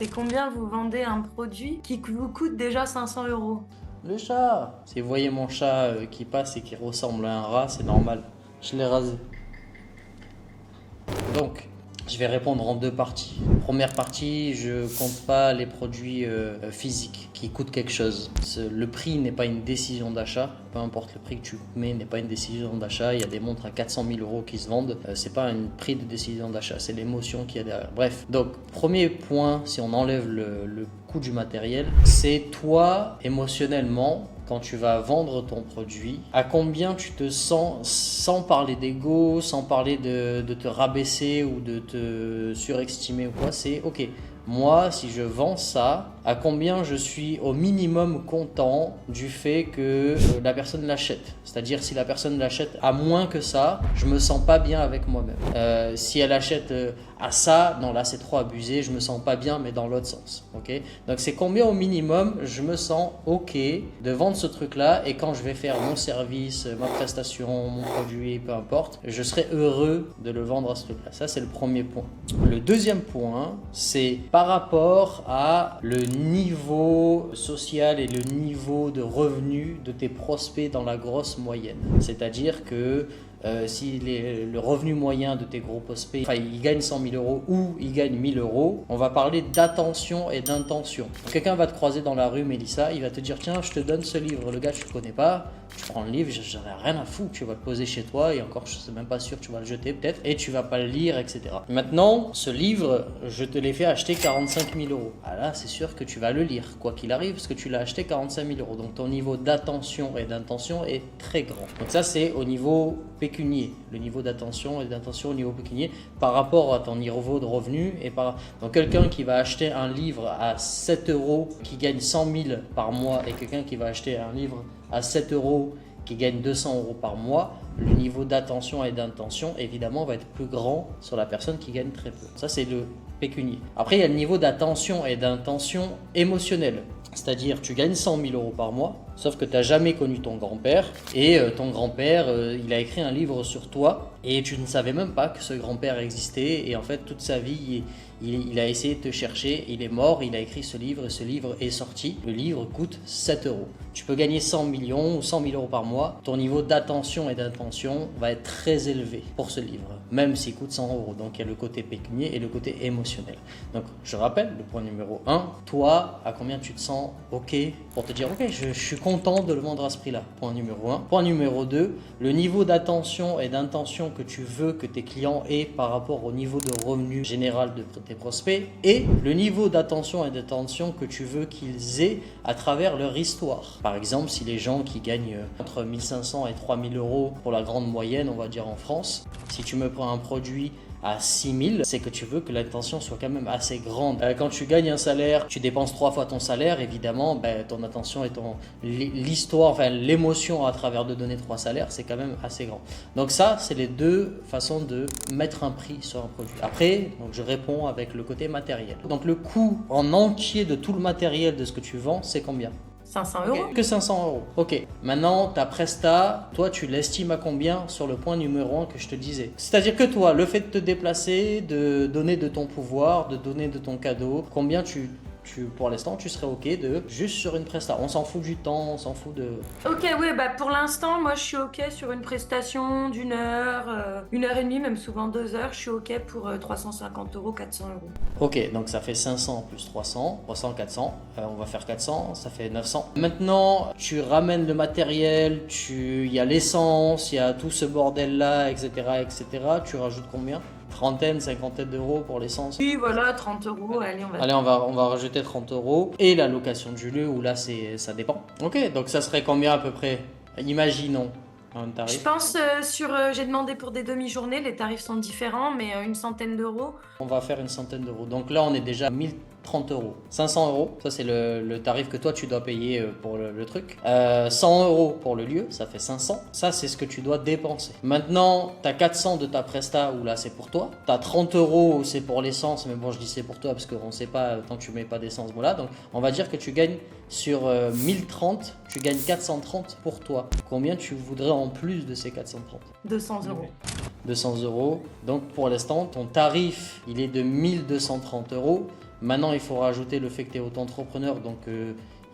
Et combien vous vendez un produit qui vous coûte déjà 500 euros? Le chat. Si vous voyez mon chat qui passe et qui ressemble à un rat, c'est normal. Je l'ai rasé. Donc, je vais répondre en deux parties. Première partie, je compte pas les produits physiques qui coûtent quelque chose. Le prix n'est pas une décision d'achat. Peu importe le prix que tu mets, n'est pas une décision d'achat. Il y a des montres à 400 000 euros qui se vendent. C'est pas un prix de décision d'achat, c'est l'émotion qu'il y a derrière. Bref, donc premier point, si on enlève le coût du matériel, c'est toi émotionnellement. Quand tu vas vendre ton produit, à combien tu te sens, sans parler d'ego, sans parler de te rabaisser ou de te surestimer ou quoi, c'est ok. Moi, si je vends ça, à combien je suis au minimum content du fait que la personne l'achète. C'est-à-dire, si la personne l'achète à moins que ça, je me sens pas bien avec moi-même. Si elle achète à ça, non, là c'est trop abusé, je me sens pas bien, mais dans l'autre sens. Ok. Donc c'est combien au minimum je me sens ok de vendre ce truc-là, et quand je vais faire mon service, ma prestation, mon produit, peu importe, je serai heureux de le vendre à ce truc-là. Ça, c'est le premier point. Le deuxième point, c'est par rapport à le niveau social et le niveau de revenus de tes prospects dans la grosse moyenne. C'est-à-dire que si le revenu moyen de tes gros prospects, il gagne 100 000 euros ou il gagne 1000 euros, on va parler d'attention et d'intention. Quelqu'un va te croiser dans la rue, Mélissa, il va te dire tiens, je te donne ce livre, le gars tu ne connais pas, tu prends le livre, j'en ai rien à foutre, tu vas le poser chez toi et encore je ne suis même pas sûr, tu vas le jeter peut-être et tu vas pas le lire, etc. Maintenant, ce livre, je te l'ai fait acheter 45 000 euros. Ah là, c'est sûr que tu vas le lire, quoi qu'il arrive, parce que tu l'as acheté 45 000 euros. Donc ton niveau d'attention et d'intention est très grand. Donc ça, c'est au niveau pécunier, le niveau d'attention et d'intention au niveau pécunier par rapport à ton niveau de revenu. Donc quelqu'un qui va acheter un livre à 7 euros qui gagne 100 000 par mois et quelqu'un qui va acheter un livre à 7 euros qui gagne 200 euros par mois, le niveau d'attention et d'intention évidemment va être plus grand sur la personne qui gagne très peu. Ça, c'est le pécunier. Après, il y a le niveau d'attention et d'intention émotionnelle. C'est-à-dire, tu gagnes 100 000 euros par mois, sauf que tu n'as jamais connu ton grand-père, et ton grand-père, il a écrit un livre sur toi, et tu ne savais même pas que ce grand-père existait, et en fait, toute sa vie, il a essayé de te chercher, il est mort, il a écrit ce livre, et ce livre est sorti. Le livre coûte 7 euros. Tu peux gagner 100 millions ou 100 000 euros par mois, ton niveau d'attention et d'intention va être très élevé pour ce livre, même s'il coûte 100 euros. Donc il y a le côté pécunier et le côté émotionnel. Donc je rappelle, le point numéro 1, toi, à combien tu te sens ok pour te dire ok, je suis content de le vendre à ce prix-là. Point numéro 1. Point numéro 2, le niveau d'attention et d'intention que tu veux que tes clients aient par rapport au niveau de revenu général de tes prospects, et le niveau d'attention et d'intention que tu veux qu'ils aient à travers leur histoire. Par exemple, si les gens qui gagnent entre 1500 et 3000 euros pour la grande moyenne, on va dire en France, si tu me prends un produit à 6000, c'est que tu veux que l'intention soit quand même assez grande. Quand tu gagnes un salaire, tu dépenses 3 fois ton salaire, évidemment, ton attention et l'histoire, enfin l'émotion à travers de donner 3 salaires, c'est quand même assez grand. Donc ça, c'est les deux façons de mettre un prix sur un produit. Après, donc je réponds avec le côté matériel. Donc le coût en entier de tout le matériel de ce que tu vends, c'est combien ? 500 euros. Que 500 euros. Ok. Maintenant, ta presta, toi, tu l'estimes à combien sur le point numéro 1 que je te disais. C'est-à-dire que toi, le fait de te déplacer, de donner de ton pouvoir, de donner de ton cadeau, combien pour l'instant, tu serais ok de juste sur une presta. On s'en fout du temps, on s'en fout de... Ok, oui, pour l'instant, moi je suis ok sur une prestation d'une heure, 1h30, même souvent 2 heures, je suis ok pour 350 euros, 400 euros. Ok, donc ça fait 500 plus 300, 400, on va faire 400, ça fait 900. Maintenant, tu ramènes le matériel, il y a l'essence, il y a tout ce bordel-là, etc., etc. Tu rajoutes combien ? Trentaine, cinquantaine d'euros pour l'essence. Oui, voilà, 30 euros, allez, on va rajouter 30 euros. Et la location du lieu, où là, ça dépend. Ok, donc ça serait combien à peu près ? Imaginons un tarif. Je pense j'ai demandé pour des demi-journées, les tarifs sont différents, mais une centaine d'euros. On va faire une centaine d'euros. Donc là, on est déjà à 1030 euros. 500 euros, ça c'est le tarif que toi tu dois payer pour le truc. 100 euros pour le lieu, ça fait 500. Ça, c'est ce que tu dois dépenser. Maintenant, tu as 400 de ta presta, où là c'est pour toi. Tu as 30 euros, c'est pour l'essence, mais bon, je dis c'est pour toi parce qu'on ne sait pas tant que tu mets pas d'essence. Voilà, donc on va dire que tu gagnes sur 1030, tu gagnes 430 pour toi. Combien tu voudrais en plus de ces 430 ? 200 euros. 200 euros. Donc pour l'instant, ton tarif, il est de 1230 euros. Maintenant, il faut rajouter le fait que tu es auto-entrepreneur, donc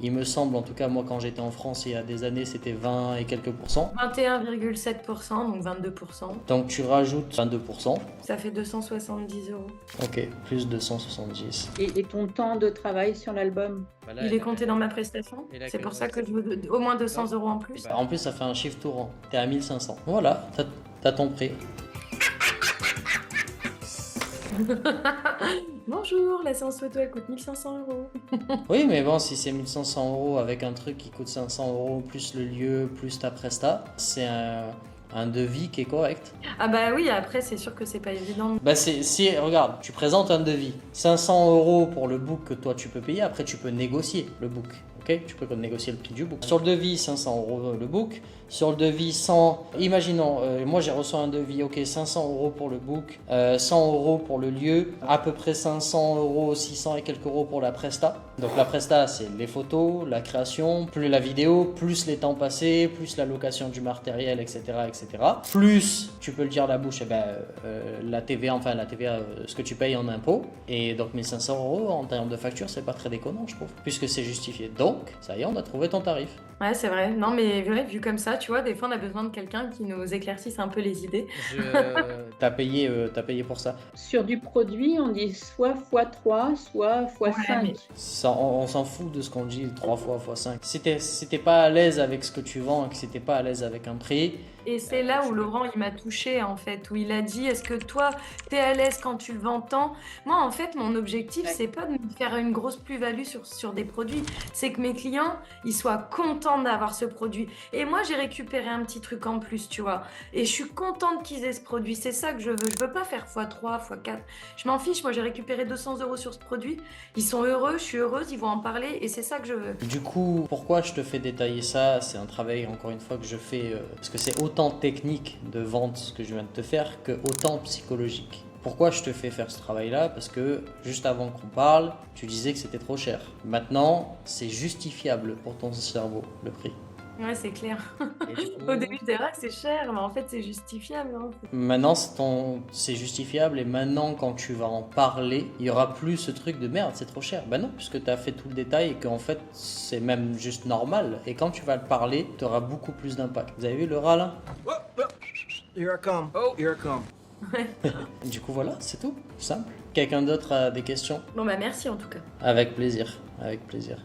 il me semble, en tout cas moi quand j'étais en France il y a des années, c'était 20 et quelques pourcents. 21,7%, donc 22%. Donc tu rajoutes 22%. Ça fait 270 euros. Ok, plus 270. Et ton temps de travail sur l'album? Il est compté dans ma prestation. C'est pour ça que je veux au moins 200 euros en plus. En plus, ça fait un chiffre tout rond. T'es à 1500. Voilà, t'as ton prix. Bonjour, la séance photo elle coûte 1500 euros. Oui, mais bon, si c'est 1500 euros avec un truc qui coûte 500 euros, plus le lieu, plus ta presta, c'est un devis qui est correct. Ah bah oui, après c'est sûr que c'est pas évident. Bah si, regarde, tu présentes un devis. 500 euros pour le book que toi tu peux payer, après tu peux négocier le book. Ok, tu peux négocier le prix du book. Sur le devis, 500 euros le book. Sur le devis, 100. Imaginons, moi j'ai reçu un devis, ok, 500 euros pour le book, 100 euros pour le lieu, à peu près 500 euros, 600 et quelques euros pour la presta. Donc la presta, c'est les photos, la création, plus la vidéo, plus les temps passés, plus la location du matériel, etc., etc. Plus, tu peux le dire à la bouche, eh ben, la TVA, ce que tu payes en impôts. Et donc 1500 euros en termes de facture, c'est pas très déconnant, je trouve, puisque c'est justifié. Donc, ça y est, on a trouvé ton tarif. Ouais, c'est vrai. Non, mais vu comme ça, tu vois, des fois on a besoin de quelqu'un qui nous éclaircisse un peu les idées. T'as payé pour ça. Sur du produit, on dit soit x3, soit x5. mais- Ça, on s'en fout de ce qu'on dit 3 fois x5. Si t'es pas à l'aise avec ce que tu vends et que si t'es pas à l'aise avec un prix, Et c'est là où Laurent, il m'a touchée, en fait, où il a dit, est-ce que toi, t'es à l'aise quand tu le vends tant? Moi, en fait, mon objectif, Ouais. c'est pas de me faire une grosse plus-value sur des produits, c'est que mes clients, ils soient contents d'avoir ce produit. Et moi, j'ai récupéré un petit truc en plus, tu vois. Et je suis contente qu'ils aient ce produit, c'est ça que je veux. Je veux pas faire x3, x4. Je m'en fiche, moi, j'ai récupéré 200 euros sur ce produit. Ils sont heureux, je suis heureuse, ils vont en parler, et c'est ça que je veux. du coup, pourquoi je te fais détailler ça? C'est un travail, encore une fois, que je fais parce que c'est autant technique de vente ce que je viens de te faire que autant psychologique. Pourquoi je te fais faire ce travail-là? Parce que juste avant qu'on parle, tu disais que c'était trop cher. Maintenant, c'est justifiable pour ton cerveau, le prix. Ouais, c'est clair. Et du coup, Au début, je dirais que c'est cher, mais en fait, c'est justifiable. Hein. maintenant, c'est justifiable et maintenant, quand tu vas en parler, il y aura plus ce truc de merde, c'est trop cher. Ben non, puisque tu as fait tout le détail et qu'en fait, c'est même juste normal. Et quand tu vas le parler, tu auras beaucoup plus d'impact. Vous avez vu le rat là? Here I come. Oh, here I come. Du coup, voilà, c'est tout. Simple. Quelqu'un d'autre a des questions? Bon, bah merci en tout cas. Avec plaisir. Avec plaisir.